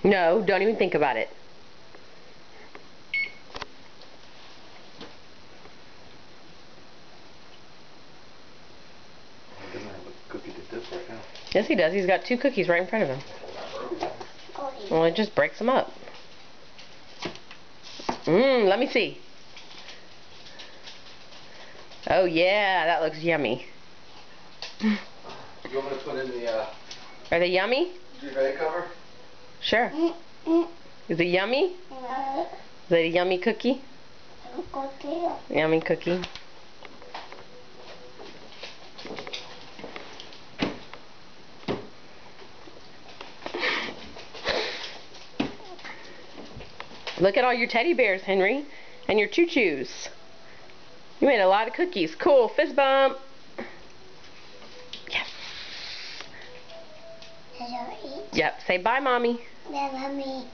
No, don't even think about it. He doesn't have a cookie to dip right now. Yes, he does. He's got 2 cookies right in front of him. Well, it just breaks them up. Let me see. Oh, yeah, that looks yummy. You want me to put in the, Are they yummy? duvet cover? Sure. Is it yummy? Is it a yummy cookie? Yummy cookie. Look at all your teddy bears, Henry, and your choo-choos. You made a lot of cookies. Cool. Fist bump. Yes. Yep. Say bye, Mommy. Bye, Mommy.